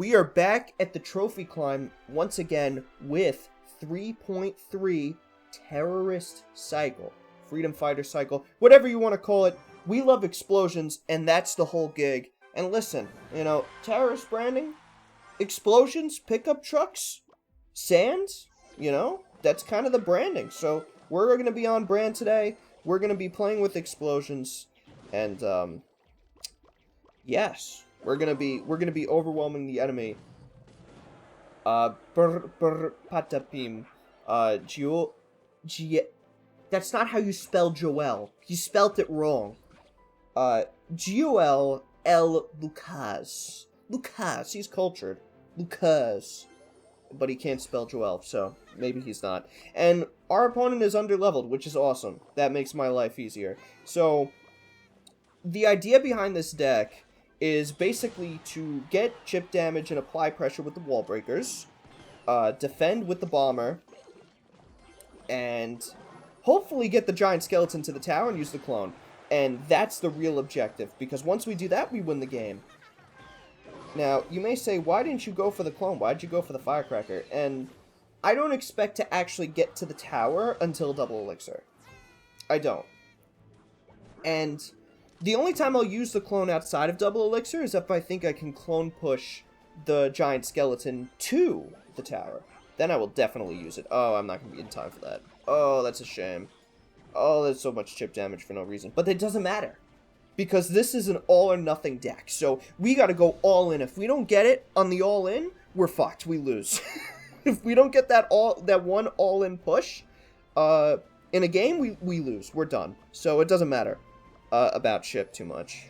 We are back at the trophy climb once again with 3.3 terrorist cycle, freedom fighter cycle, whatever you want to call it. We love explosions, and that's the whole gig. And listen, you know, terrorist branding, explosions, pickup trucks, sands, you know, that's kind of the branding. So we're going to be on brand today. We're going to be playing with explosions, and yes, we're going to be overwhelming the enemy. Patapim. That's not how you spell Joel. You spelt it wrong. Joel L. Lucas. Lucas, he's cultured. Lucas. But he can't spell Joel, so maybe he's not. And our opponent is underleveled, which is awesome. That makes my life easier. So, the idea behind this deck is basically to get chip damage and apply pressure with the wall breakers, defend with the bomber, and hopefully get the giant skeleton to the tower and use the clone. And that's the real objective, because once we do that, we win the game. Now, you may say, why didn't you go for the clone? Why did you go for the firecracker? And I don't expect to actually get to the tower until double elixir. I don't. And the only time I'll use the clone outside of double elixir is if I think I can clone push the giant skeleton to the tower. Then I will definitely use it. Oh, I'm not going to be in time for that. Oh, that's a shame. Oh, there's so much chip damage for no reason. But it doesn't matter, because this is an all-or-nothing deck. So we got to go all-in. If we don't get it on the all-in, we're fucked. We lose. If we don't get that one all-in push in a game, we lose. We're done. So it doesn't matter about chip too much.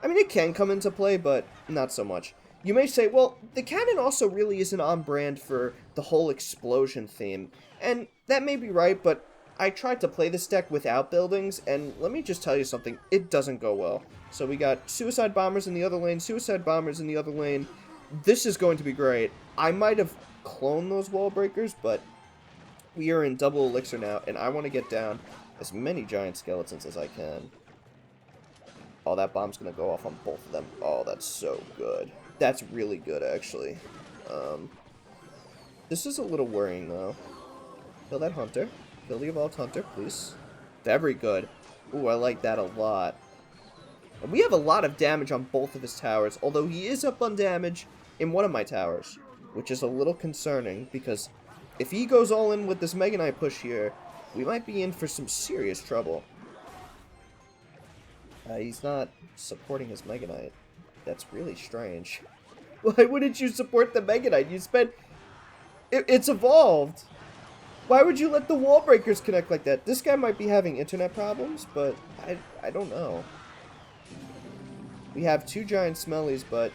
I mean, it can come into play, but not so much. You may say, well, the cannon also really isn't on brand for the whole explosion theme. And that may be right, but I tried to play this deck without buildings, and let me just tell you something, it doesn't go well. So we got suicide bombers in the other lane, suicide bombers in the other lane. This is going to be great. I might have cloned those wall breakers, but we are in double elixir now, and I want to get down as many giant skeletons as I can. Oh, that bomb's going to go off on both of them. Oh, that's so good. That's really good, actually. This is a little worrying, though. Kill that hunter. Kill the evolved hunter, please. Very good. Ooh, I like that a lot. And we have a lot of damage on both of his towers, although he is up on damage in one of my towers, which is a little concerning, because if he goes all in with this Mega Knight push here, we might be in for some serious trouble. He's not supporting his Mega Knight. That's really strange. Why wouldn't you support the Mega Knight? You spent... It's evolved! Why would you let the wall breakers connect like that? This guy might be having internet problems, but I don't know. We have two giant smellies, but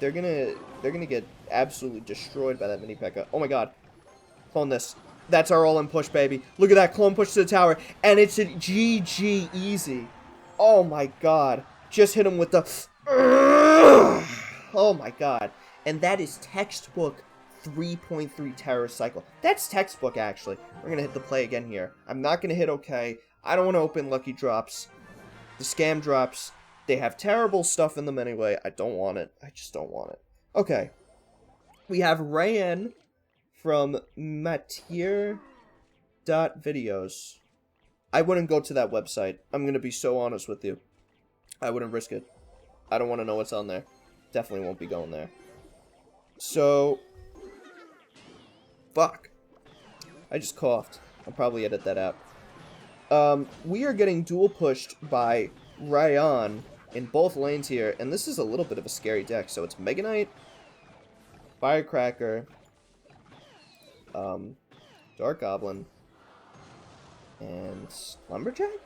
they're gonna get absolutely destroyed by that mini P.E.K.K.A. Oh my god. Clone this. That's our all-in push, baby. Look at that clone push to the tower, and it's a GG easy. Oh my god. Just hit him with the... Oh my god. And that is textbook 3.3 terror cycle. That's textbook, actually. We're gonna hit the play again here. I'm not gonna hit okay. I don't want to open lucky drops. The scam drops, they have terrible stuff in them anyway. I don't want it. I just don't want it. Okay. We have Rayen from Matier.videos. I wouldn't go to that website. I'm gonna be so honest with you. I wouldn't risk it. I don't want to know what's on there. Definitely won't be going there. So... Fuck. I just coughed. I'll probably edit that out. We are getting dual pushed by Rayan in both lanes here, and this is a little bit of a scary deck. So it's Mega Knight, Firecracker, Dark Goblin, and Lumberjack?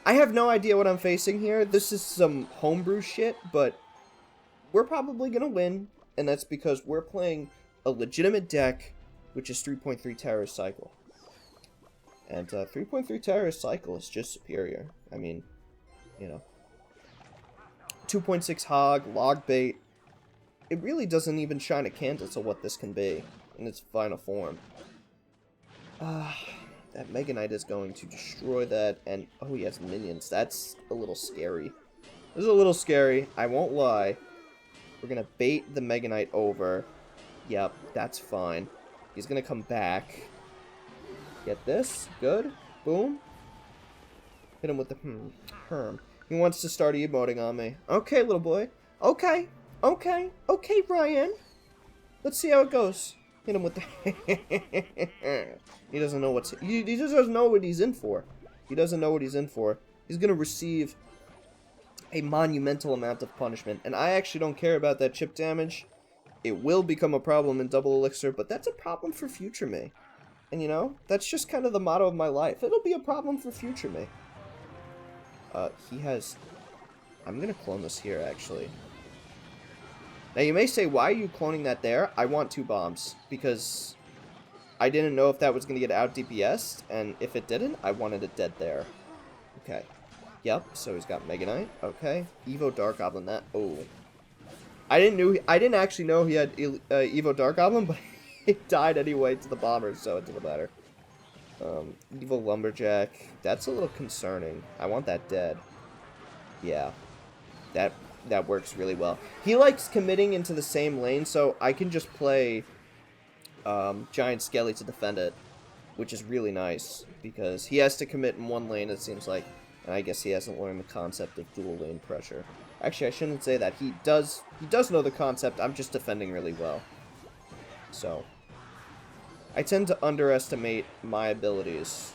I have no idea what I'm facing here. This is some homebrew shit, but we're probably gonna win, and that's because we're playing a legitimate deck, which is 3.3 terrorist cycle. And 3.3 terrorist cycle is just superior. I mean, you know. 2.6 hog, log bait. It really doesn't even shine a candle to what this can be in its final form. That Mega Knight is going to destroy that, and oh, he has minions. That's a little scary. This is a little scary, I won't lie. We're gonna bait the Mega Knight over. Yep, that's fine. He's gonna come back. Get this. Good. Boom. Hit him with the Herm. He wants to start emoting on me. Okay, little boy. Okay. Okay. Okay, Ryan. Let's see how it goes. Hit him with the... He doesn't know what's... He just doesn't know what he's in for. He doesn't know what he's in for. He's gonna receive a monumental amount of punishment. And I actually don't care about that chip damage. It will become a problem in Double Elixir, but that's a problem for future me. And you know, that's just kind of the motto of my life. It'll be a problem for future me. He has... I'm gonna clone this here, actually. Now, you may say, why are you cloning that there? I want 2 bombs, because I didn't know if that was gonna get out DPS'd, and if it didn't, I wanted it dead there. Okay. Yep, so he's got Mega Knight. Okay. Evo Dark Goblin, that... Oh. I didn't actually know he had Evo Dark Goblin, but it died anyway to the bomber, so it doesn't matter. Evil Lumberjack. That's a little concerning. I want that dead. Yeah. That works really well. He likes committing into the same lane, so I can just play Giant Skelly to defend it, which is really nice, because he has to commit in one lane, it seems like, and I guess he hasn't learned the concept of dual lane pressure. Actually, I shouldn't say that. He does know the concept. I'm just defending really well. So, I tend to underestimate my abilities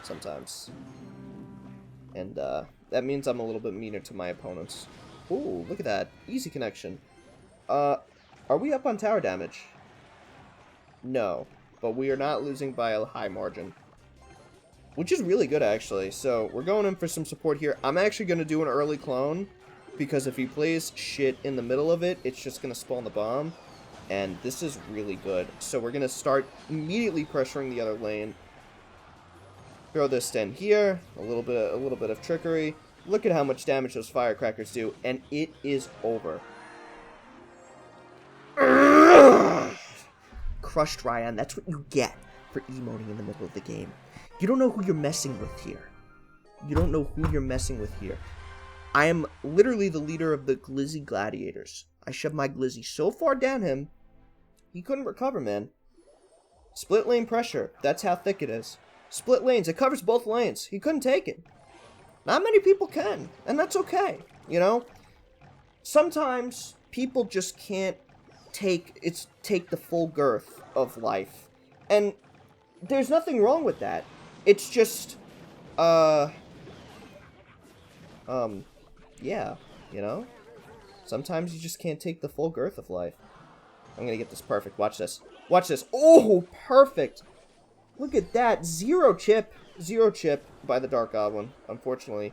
sometimes. And that means I'm a little bit meaner to my opponents. Ooh, look at that. Easy connection. Are we up on tower damage? No, but we are not losing by a high margin. Which is really good, actually. So, we're going in for some support here. I'm actually going to do an early clone, because if he plays shit in the middle of it, it's just going to spawn the bomb. And this is really good. So we're going to start immediately pressuring the other lane. Throw this in here. A little bit of trickery. Look at how much damage those firecrackers do. And it is over. Crushed Ryan. That's what you get for emoting in the middle of the game. You don't know who you're messing with here. You don't know who you're messing with here. I am literally the leader of the Glizzy Gladiators. I shoved my Glizzy so far down him, he couldn't recover, man. Split lane pressure. That's how thick it is. Split lanes. It covers both lanes. He couldn't take it. Not many people can, and that's okay, you know? Sometimes people just can't take the full girth of life. And there's nothing wrong with that. It's just, yeah, you know? Sometimes you just can't take the full girth of life. I'm gonna get this perfect. Watch this. Watch this. Oh, perfect! Look at that. Zero chip. Zero chip by the Dark Goblin. Unfortunately,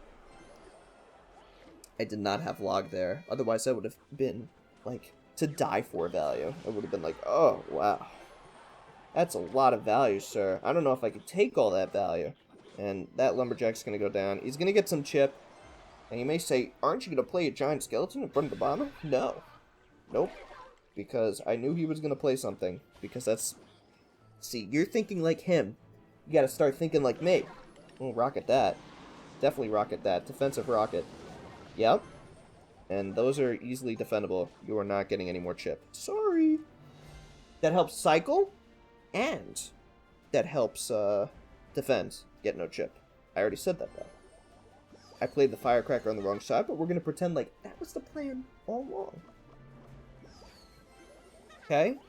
I did not have log there. Otherwise, that would have been, like, to die for value. It would have been like, oh, wow. That's a lot of value, sir. I don't know if I could take all that value. And that Lumberjack's gonna go down. He's gonna get some chip. And you may say, aren't you going to play a giant skeleton in front of the bomber? No. Nope. Because I knew he was going to play something. Because that's... See, you're thinking like him. You got to start thinking like me. Oh, rocket that. Definitely rocket that. Defensive rocket. Yep. And those are easily defendable. You are not getting any more chip. Sorry. That helps cycle. And that helps defend. Get no chip. I already said that, though. I played the firecracker on the wrong side, but we're going to pretend like that was the plan all along. Okay.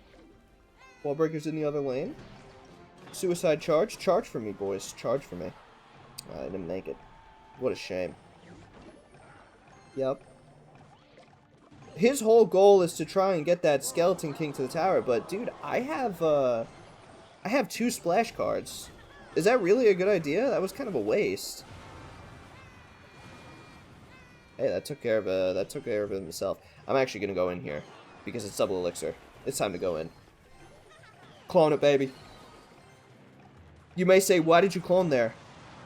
Wall breaker's in the other lane. Suicide charge. Charge for me, boys. Charge for me. I didn't make it. What a shame. Yep. His whole goal is to try and get that Skeleton King to the tower, but dude, I have 2 splash cards. Is that really a good idea? That was kind of a waste. Hey, that took care of it himself. I'm actually gonna go in here because it's double elixir. It's time to go in. Clone it, baby. You may say, why did you clone there?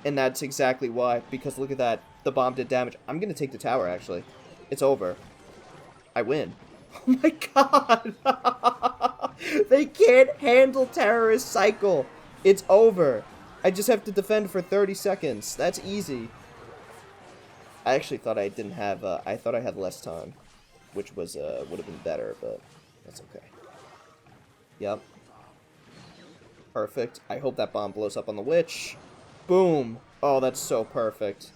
And that's exactly why. Because look at that. The bomb did damage. I'm gonna take the tower, actually. It's over. I win. Oh my god! They can't handle terrorist cycle. It's over. I just have to defend for 30 seconds. That's easy. I actually thought I didn't have, I thought I had less time. which was would have been better, but that's okay. Yep. Perfect. I hope that bomb blows up on the witch. Boom. Oh, that's so perfect.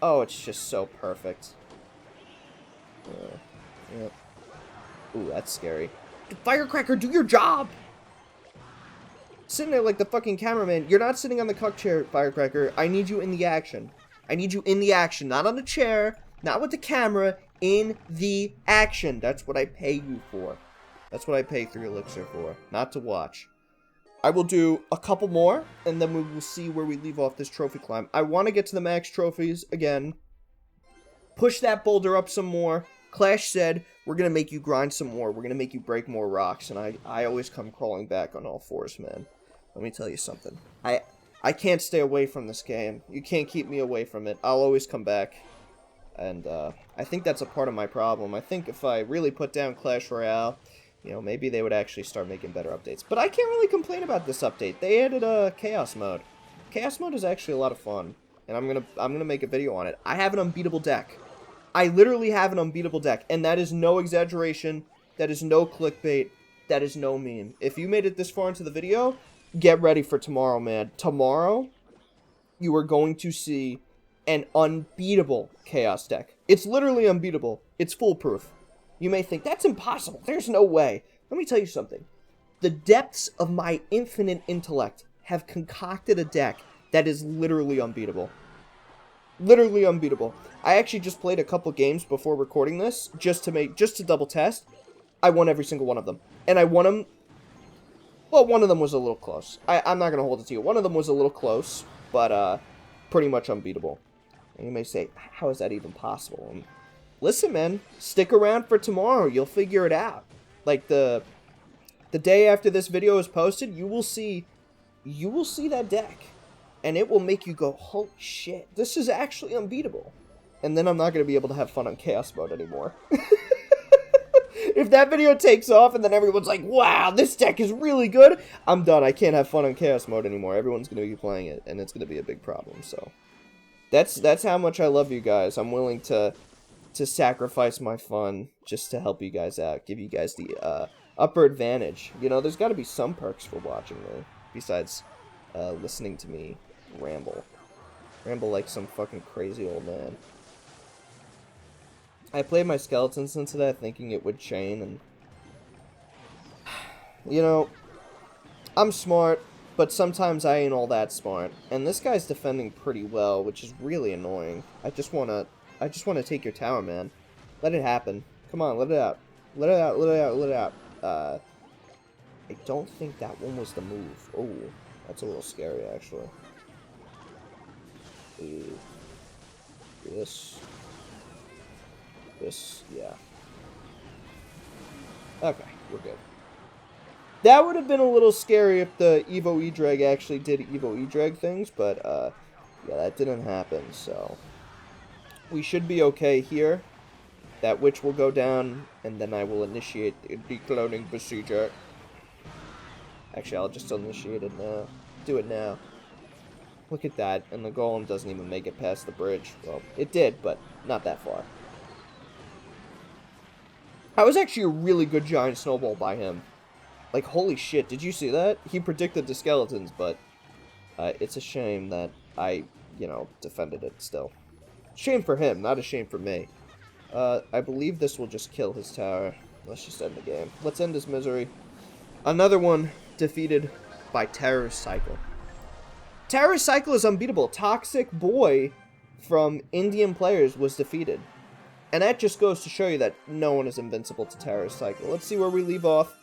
Oh, it's just so perfect. Yep. Ooh, that's scary. Firecracker, do your job! Sitting there like the fucking cameraman. You're not sitting on the cuck chair, Firecracker. I need you in the action. I need you in the action. Not on the chair. Not with the camera. In the action. That's what I pay you for. That's what I pay 3 elixir for. Not to watch. I will do a couple more, and then we will see where we leave off this trophy climb. I want to get to the max trophies again. Push that boulder up some more. Clash said, we're going to make you grind some more. We're going to make you break more rocks. And I always come crawling back on all fours, man. Let me tell you something. I can't stay away from this game. You can't keep me away from it. I'll always come back. And I think that's a part of my problem. I think if I really put down Clash Royale, you know, maybe they would actually start making better updates. But I can't really complain about this update. They added a Chaos Mode. Chaos Mode is actually a lot of fun. And I'm gonna make a video on it. I have an unbeatable deck. I literally have an unbeatable deck, and that is no exaggeration, that is no clickbait, that is no meme. If you made it this far into the video, get ready for tomorrow, man. Tomorrow, you are going to see an unbeatable Chaos deck. It's literally unbeatable. It's foolproof. You may think, that's impossible, there's no way. Let me tell you something. The depths of my infinite intellect have concocted a deck that is literally unbeatable. Literally unbeatable. I actually just played a couple games before recording this, just to double test. I won every single one of them. And I won them, well, one of them was a little close. I'm not going to hold it to you. One of them was a little close, but pretty much unbeatable. And you may say, how is that even possible? And listen, man, stick around for tomorrow. You'll figure it out. Like, the day after this video is posted, you will see that deck. And it will make you go, holy shit, this is actually unbeatable. And then I'm not going to be able to have fun on Chaos Mode anymore. If that video takes off and then everyone's like, wow, this deck is really good, I'm done. I can't have fun on Chaos Mode anymore. Everyone's going to be playing it, and it's going to be a big problem. So that's how much I love you guys. I'm willing to sacrifice my fun just to help you guys out, give you guys the upper advantage. You know, there's got to be some perks for watching me, besides listening to me ramble like some fucking crazy old man. I played my skeletons into that thinking it would chain, and you know, I'm smart, but sometimes I ain't all that smart, and this guy's defending pretty well, which is really annoying. I just wanna take your tower, man. Let it happen. Come on, let it out. Let it out, let it out, let it out. I don't think that one was the move. Oh, that's a little scary, actually. This, yeah. Okay, we're good. That would have been a little scary if the Evo E-Drag actually did Evo E-Drag things, but, yeah, that didn't happen, so we should be okay here. That witch will go down, and then I will initiate the decloning procedure. Actually, I'll just initiate it now. Do it now. Look at that, and the golem doesn't even make it past the bridge. Well, it did, but not that far. That was actually a really good giant snowball by him. Like, holy shit, did you see that? He predicted the skeletons, but it's a shame that I, you know, defended it still. Shame for him, not a shame for me. I believe this will just kill his tower. Let's just end the game. Let's end his misery. Another one defeated by Terrorist Cycle. Terrorist Cycle is unbeatable. Toxic Boy from Indian Players was defeated. And that just goes to show you that no one is invincible to Terrorist Cycle. Let's see where we leave off.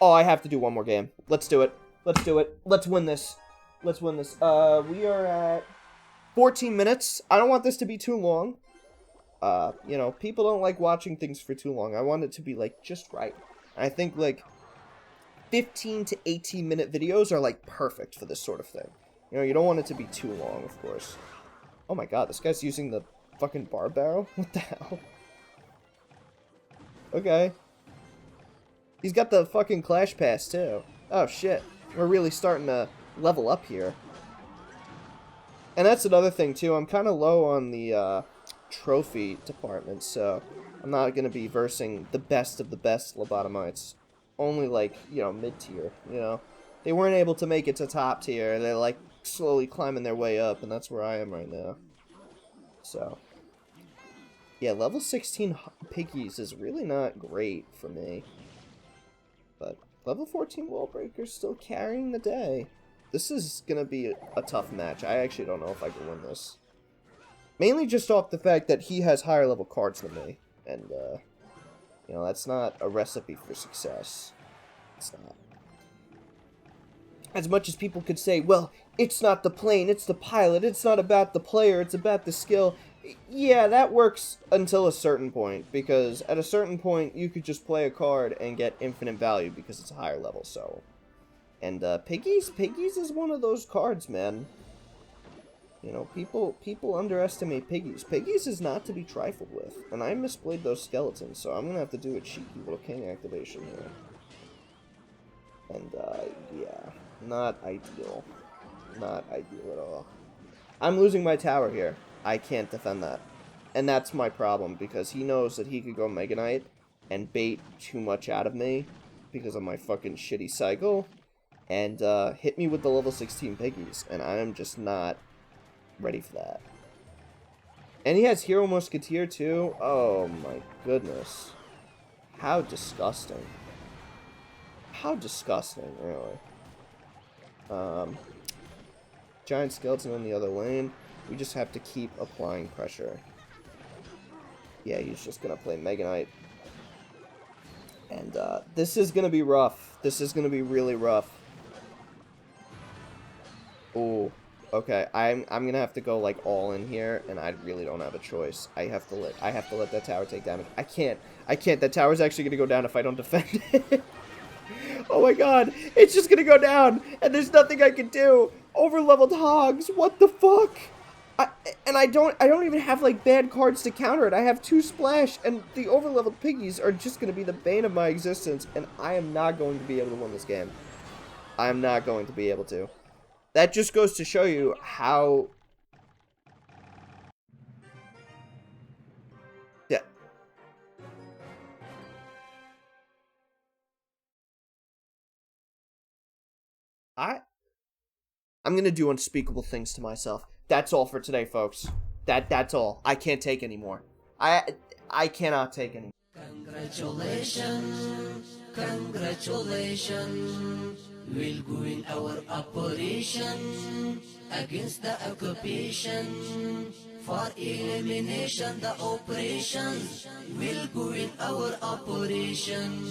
Oh, I have to do one more game. Let's do it. Let's do it. Let's win this. Let's win this. We are at 14 minutes. I don't want this to be too long. You know, people don't like watching things for too long. I want it to be, like, just right. I think, like, 15 to 18 minute videos are, like, perfect for this sort of thing. You know, you don't want it to be too long, of course. Oh my god, this guy's using the fucking bar barrel? What the hell? Okay. He's got the fucking Clash Pass, too. Oh, shit. We're really starting to level up here. And that's another thing, too. I'm kind of low on the, trophy department, so I'm not gonna be versing the best of the best lobotomites. Only, like, you know, mid-tier, you know? They weren't able to make it to top tier. They're, like, slowly climbing their way up, and that's where I am right now. So, yeah, level 16 piggies is really not great for me. But level 14 wall breaker's still carrying the day. This is gonna be a tough match. I actually don't know if I can win this. Mainly just off the fact that he has higher level cards than me. And, you know, that's not a recipe for success. It's not. As much as people could say, well, it's not the plane, it's the pilot, it's not about the player, it's about the skill. Yeah, that works until a certain point, because at a certain point, you could just play a card and get infinite value because it's a higher level, so. And, Piggies is one of those cards, man. You know, people underestimate Piggies. Piggies is not to be trifled with, and I misplayed those skeletons, so I'm gonna have to do a cheeky little king activation here. And, yeah, not ideal. Not ideal at all. I'm losing my tower here. I can't defend that. And that's my problem, because he knows that he could go Mega Knight and bait too much out of me because of my fucking shitty cycle, and, hit me with the level 16 Piggies, and I am just not ready for that. And he has Hero Musketeer too. Oh my goodness. How disgusting. How disgusting, really. Giant skeleton in the other lane. We just have to keep applying pressure. Yeah, he's just gonna play Mega Knight. And this is gonna be rough. This is gonna be really rough. Ooh. Okay, I'm gonna have to go like all in here, and I really don't have a choice. I have to let that tower take damage. I can't. That tower's actually gonna go down if I don't defend it. Oh my god, it's just gonna go down, and there's nothing I can do. Over-leveled hogs, what the fuck? I don't even have like bad cards to counter it. I have 2 splash, and the over-leveled piggies are just gonna be the bane of my existence, and I am not going to be able to win this game. I am not going to be able to. That just goes to show you how... Yeah. I'm gonna do unspeakable things to myself. That's all for today, folks. That's all. I can't take anymore. I cannot take anymore. Congratulations. We'll go in our operation against the occupation. For elimination, the operation will go in our operation.